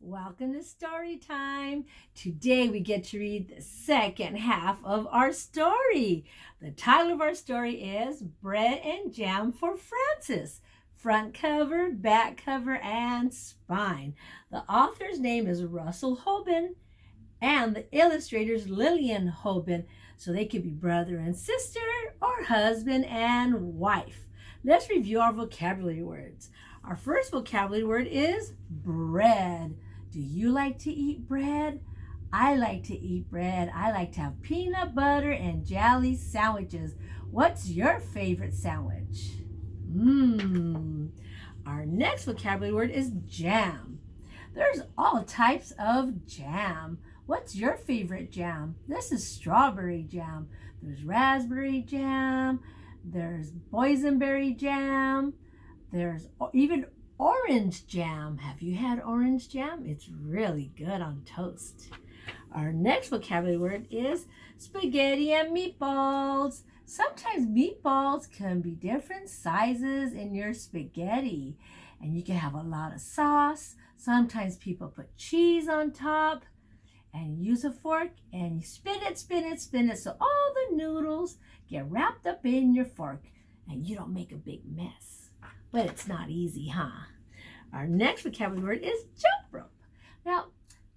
Welcome to story time. Today we get to read the second half of our story. The title of our story is Bread and Jam for Francis. Front cover, back cover, and spine. The author's name is Russell Hoban and the illustrator's Lillian Hoban. So they could be brother and sister or husband and wife. Let's review our vocabulary words. Our first vocabulary word is bread. Do you like to eat bread? I like to eat bread. I like to have peanut butter and jelly sandwiches. What's your favorite sandwich? Our next vocabulary word is jam. There's all types of jam. What's your favorite jam? This is strawberry jam. There's raspberry jam. There's boysenberry jam. There's even orange jam. Have you had orange jam? It's really good on toast. Our next vocabulary word is spaghetti and meatballs. Sometimes meatballs can be different sizes in your spaghetti, and you can have a lot of sauce. Sometimes people put cheese on top, and you use a fork and you spin it so all the noodles get wrapped up in your fork and you don't make a big mess. But it's not easy, huh? Our next vocabulary word is jump rope. Now,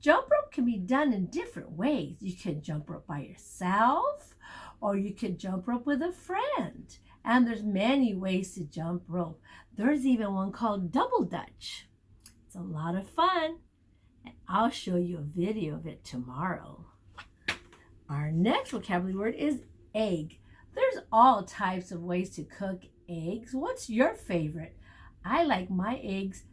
jump rope can be done in different ways. You can jump rope by yourself, or you can jump rope with a friend. And there's many ways to jump rope. There's even one called double dutch. It's a lot of fun. And I'll show you a video of it tomorrow. Our next vocabulary word is egg. There's all types of ways to cook eggs. What's your favorite? I like my eggs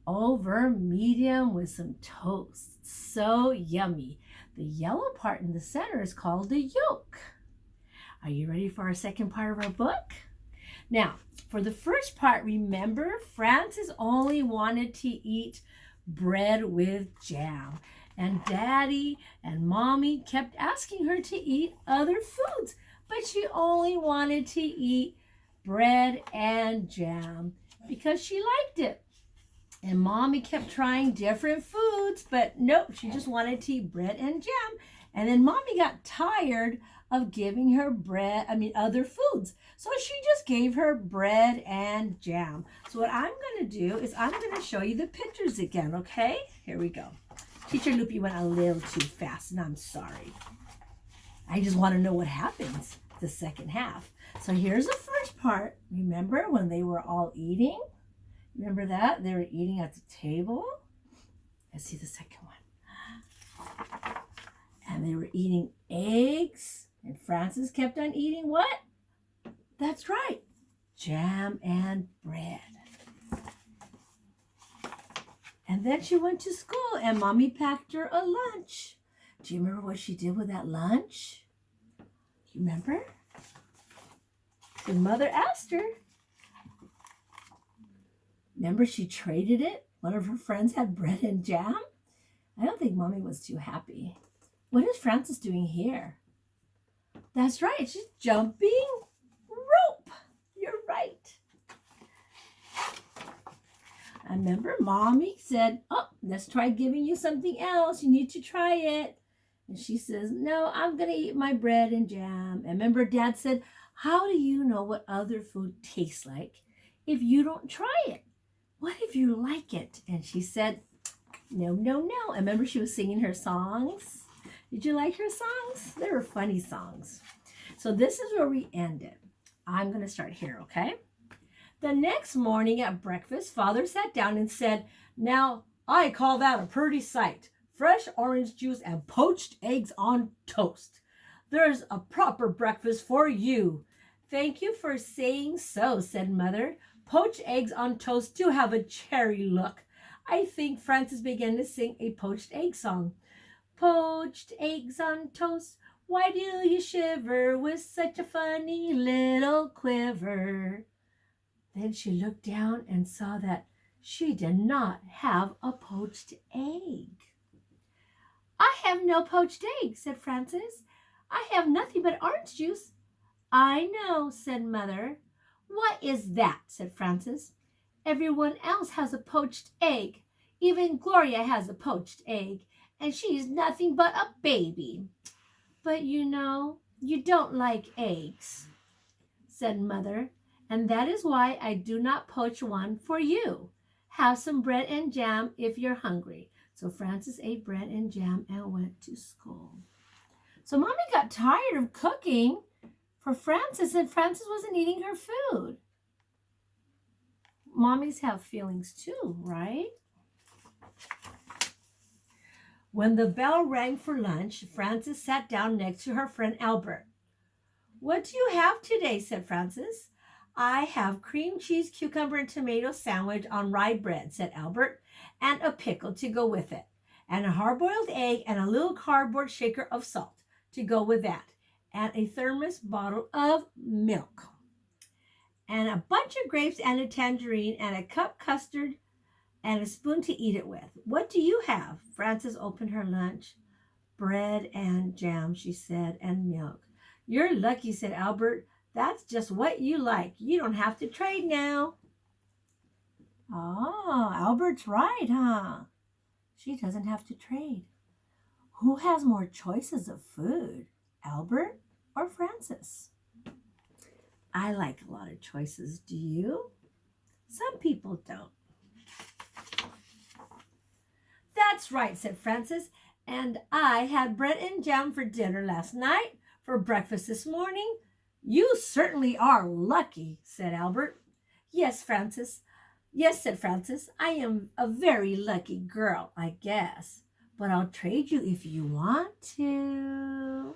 over medium with some toast. So yummy. The yellow part in the center is called the yolk. Are you ready for our second part of our book? Now, for the first part, remember Frances only wanted to eat bread with jam. And Daddy and Mommy kept asking her to eat other foods, but she only wanted to eat bread and jam because she liked it. And Mommy kept trying different foods, but nope, she just wanted to eat bread and jam. And then Mommy got tired of giving her other foods. So she just gave her bread and jam. So what I'm going to do is I'm going to show you the pictures again, okay? Here we go. Teacher Lupe went a little too fast, and I'm sorry. I just want to know what happens the second half. So here's the first part. Remember when they were all eating? Remember that? They were eating at the table. Let's see the second one. And they were eating eggs. And Frances kept on eating what? That's right, jam and bread. And then she went to school and Mommy packed her a lunch. Do you remember what she did with that lunch? Do you remember? The mother asked her. Remember she traded it? One of her friends had bread and jam. I don't think Mommy was too happy. What is Frances doing here? That's right, she's jumping rope. You're right. I remember Mommy said, oh, let's try giving you something else. You need to try it. And she says, no, I'm going to eat my bread and jam. And remember Dad said, how do you know what other food tastes like if you don't try it? What if you like it? And she said, no. And remember she was singing her songs? Did you like her songs? They were funny songs. So this is where we ended. I'm going to start here, okay? The next morning at breakfast, Father sat down and said, now, I call that a pretty sight. Fresh orange juice and poached eggs on toast. There's a proper breakfast for you. Thank you for saying so, said Mother. Poached eggs on toast do have a cherry look. I think Frances began to sing a poached egg song. Poached eggs on toast, why do you shiver with such a funny little quiver? Then she looked down and saw that she did not have a poached egg. I have no poached egg, said Frances. I have nothing but orange juice. I know, said Mother. What is that? Said Frances. Everyone else has a poached egg. Even Gloria has a poached egg, and she's nothing but a baby. But you don't like eggs, said Mother, and that is why I do not poach one for you. Have some bread and jam if you're hungry. So Frances ate bread and jam and went to school. So Mommy got tired of cooking for Frances, and Frances wasn't eating her food. Mommies have feelings too, right? When the bell rang for lunch, Frances sat down next to her friend Albert. What do you have today? Said Frances. I have cream cheese, cucumber, and tomato sandwich on rye bread, said Albert, and a pickle to go with it, and a hard-boiled egg and a little cardboard shaker of salt to go with that, and a thermos bottle of milk, and a bunch of grapes and a tangerine and a cup custard and a spoon to eat it with. What do you have? Frances opened her lunch. Bread and jam, she said, and milk. You're lucky, said Albert. That's just what you like. You don't have to trade now. Oh, Albert's right, huh? She doesn't have to trade. Who has more choices of food, Albert or Frances? I like a lot of choices. Do you? Some people don't. That's right, said Frances. And I had bread and jam for dinner last night, for breakfast this morning. You certainly are lucky, said Albert. Yes, Frances. Yes, said Frances. I am a very lucky girl, I guess. But I'll trade you if you want to.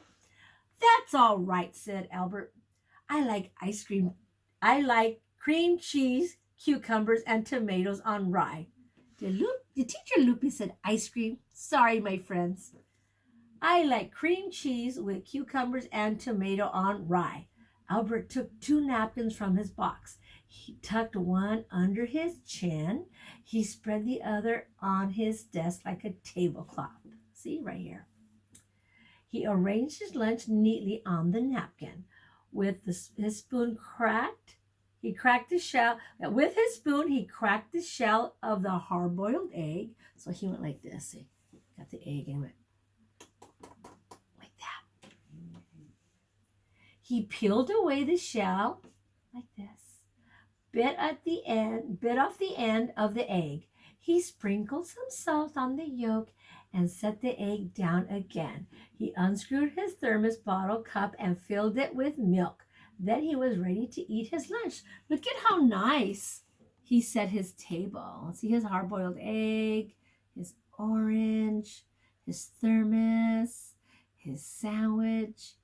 That's all right, said Albert. I like ice cream. I like cream cheese, cucumbers, and tomatoes on rye. The teacher Lupe said ice cream. Sorry, my friends. I like cream cheese with cucumbers and tomato on rye. Albert took 2 napkins from his box. He tucked one under his chin. He spread the other on his desk like a tablecloth. See, right here. He arranged his lunch neatly on the napkin. With his spoon cracked, he cracked the shell. With his spoon, he cracked the shell of the hard-boiled egg. So he went like this. See, got the egg and went like that. He peeled away the shell like this. Bit off the end of the egg. He sprinkled some salt on the yolk and set the egg down again. He unscrewed his thermos bottle cup and filled it with milk. Then he was ready to eat his lunch. Look at how nice he set his table. See his hard-boiled egg, his orange, his thermos, his sandwich,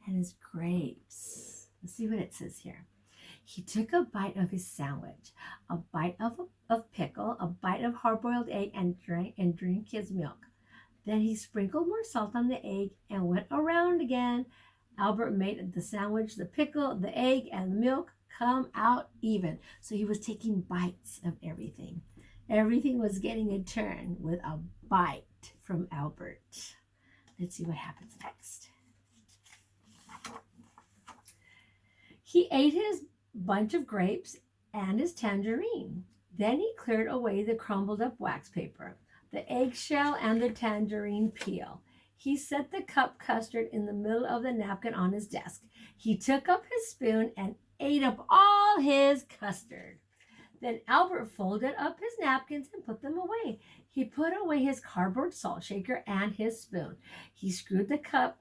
and his grapes. Let's see what it says here. He took a bite of his sandwich, a bite of pickle, a bite of hard-boiled egg, and drank his milk. Then he sprinkled more salt on the egg and went around again. Albert made the sandwich, the pickle, the egg, and the milk come out even. So he was taking bites of everything. Everything was getting a turn with a bite from Albert. Let's see what happens next. He ate his bunch of grapes and his tangerine. Then he cleared away the crumbled up wax paper, the eggshell, and the tangerine peel. He set the cup custard in the middle of the napkin on his desk. He took up his spoon and ate up all his custard. Then Albert folded up his napkins and put them away. He put away his cardboard salt shaker and his spoon. He screwed the cup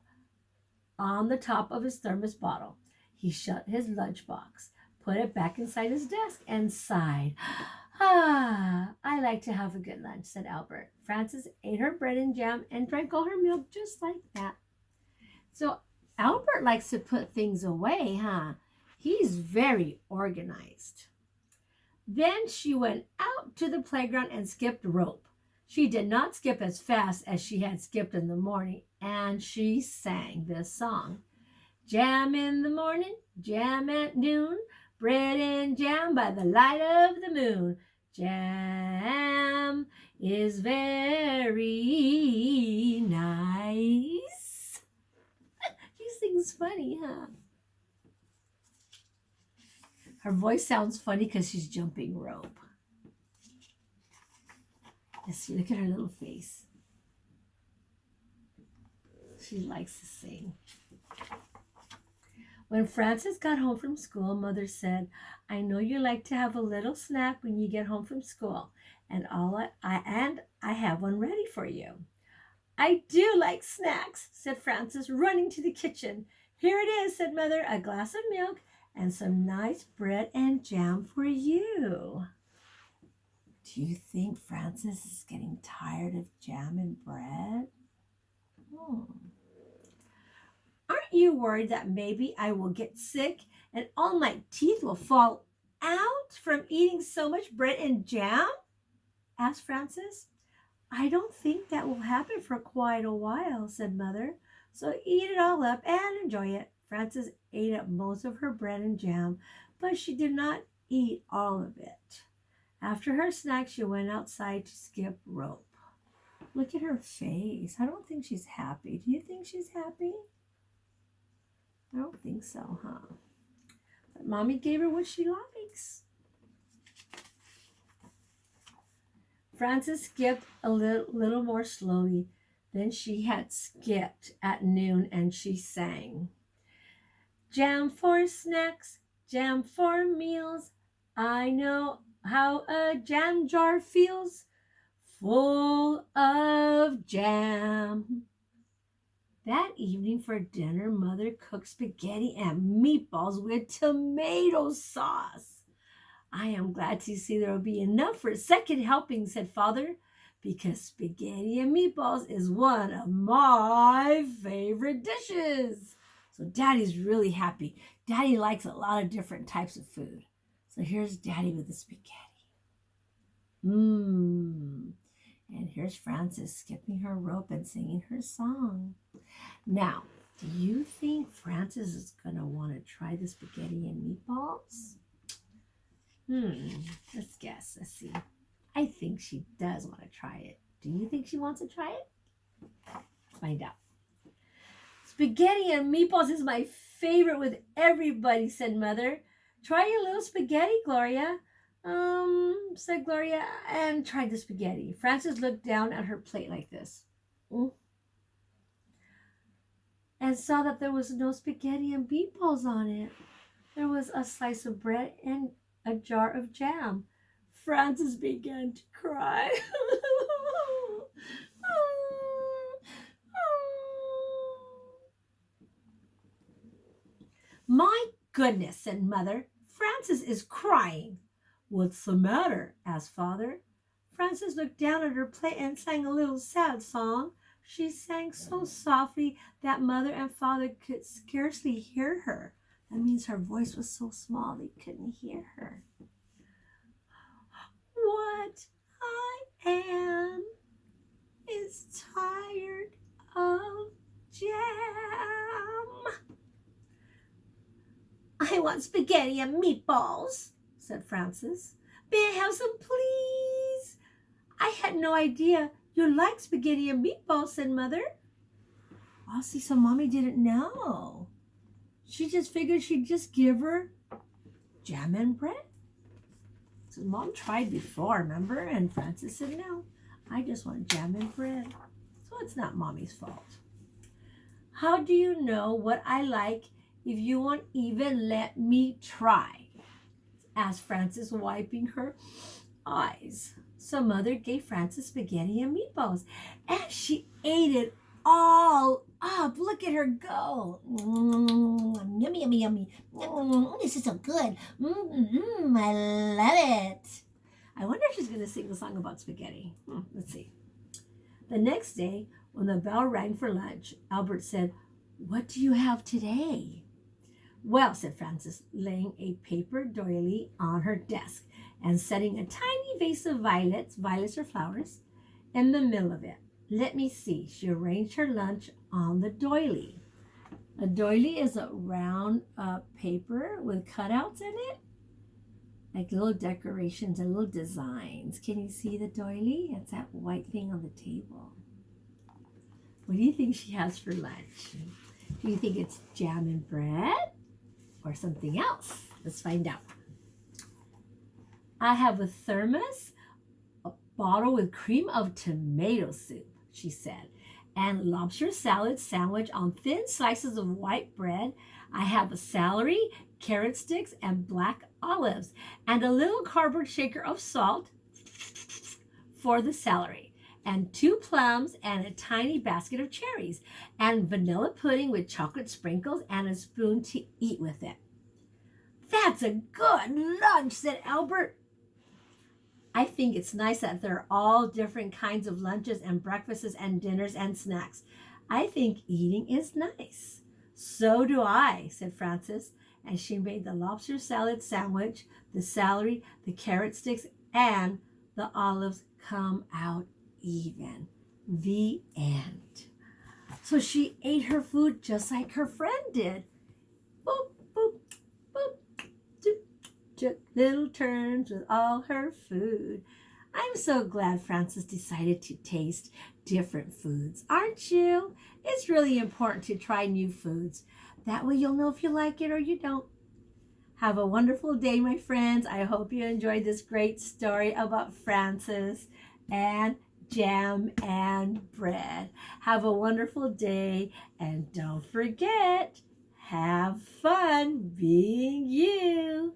on the top of his thermos bottle. He shut his lunchbox, put it back inside his desk, and sighed. Ah, I like to have a good lunch, said Albert. Frances ate her bread and jam and drank all her milk just like that. So Albert likes to put things away, huh? He's very organized. Then she went out to the playground and skipped rope. She did not skip as fast as she had skipped in the morning, and she sang this song. Jam in the morning, jam at noon, bread and jam by the light of the moon. Jam is very nice. She sings funny, huh? Her voice sounds funny because she's jumping rope. Let's see, look at her little face. She likes to sing. When Frances got home from school, Mother said, I know you like to have a little snack when you get home from school, and I have one ready for you. I do like snacks, said Frances, running to the kitchen. Here it is, said Mother, a glass of milk and some nice bread and jam for you. Do you think Frances is getting tired of jam and bread? Aren't you worried that maybe I will get sick and all my teeth will fall out from eating so much bread and jam? Asked Frances. I don't think that will happen for quite a while, said Mother. So eat it all up and enjoy it. Frances ate up most of her bread and jam, but she did not eat all of it. After her snack, she went outside to skip rope. Look at her face. I don't think she's happy. Do you think she's happy? I don't think so, huh? But Mommy gave her what she likes. Frances skipped a little more slowly than she had skipped at noon, and she sang. Jam for snacks, jam for meals. I know how a jam jar feels, full of jam. That evening for dinner, Mother cooked spaghetti and meatballs with tomato sauce. I am glad to see there will be enough for a second helping, said Father, because spaghetti and meatballs is one of my favorite dishes. So Daddy's really happy. Daddy likes a lot of different types of food. So here's Daddy with the spaghetti. And here's Frances skipping her rope and singing her song. Now, do you think Frances is going to want to try the spaghetti and meatballs? Let's guess. Let's see. I think she does want to try it. Do you think she wants to try it? Let's find out. Spaghetti and meatballs is my favorite with everybody, said Mother. Try your little spaghetti, Gloria. Said Gloria, and tried the spaghetti. Frances looked down at her plate like this. And saw that there was no spaghetti and meatballs on it. There was a slice of bread and a jar of jam. Frances began to cry. My goodness, said Mother. Frances is crying. What's the matter? Asked Father. Frances looked down at her plate and sang a little sad song. She sang so softly that Mother and Father could scarcely hear her. That means her voice was so small they couldn't hear her. What I am is tired of jam. I want spaghetti and meatballs, said Frances. May I have some, please? I had no idea you like spaghetti and meatballs, said Mother. Oh, see, so Mommy didn't know. She just figured she'd just give her jam and bread. So Mom tried before, remember? And Frances said, no, I just want jam and bread. So it's not Mommy's fault. How do you know what I like if you won't even let me try? Asked Frances, wiping her eyes. So Mother gave Frances spaghetti and meatballs, and she ate it all up. Look at her go. Yummy, yummy, yummy. This is so good. I love it. I wonder if she's going to sing the song about spaghetti. Let's see. The next day, when the bell rang for lunch, Albert said, what do you have today? Well, said Frances, laying a paper doily on her desk and setting a tiny vase of violets or flowers, in the middle of it. Let me see. She arranged her lunch on the doily. A doily is a round paper with cutouts in it, like little decorations and little designs. Can you see the doily? It's that white thing on the table. What do you think she has for lunch? Do you think it's jam and bread or something else? Let's find out. I have a thermos, bottle with cream of tomato soup, she said, and lobster salad sandwich on thin slices of white bread. I have a celery, carrot sticks, and black olives, and a little cardboard shaker of salt for the celery, and 2 plums, and a tiny basket of cherries, and vanilla pudding with chocolate sprinkles, and a spoon to eat with it. That's a good lunch, said Albert. I think it's nice that there are all different kinds of lunches and breakfasts and dinners and snacks. I think eating is nice. So do I, said Frances, and she made the lobster salad sandwich, the celery, the carrot sticks, and the olives come out even. The end. So she ate her food just like her friend did. Boop, boop, boop, doop, took little turns with all her food. I'm so glad Frances decided to taste different foods, aren't you? It's really important to try new foods. That way you'll know if you like it or you don't. Have a wonderful day, my friends. I hope you enjoyed this great story about Frances and jam and bread. Have a wonderful day, and don't forget, have fun being you.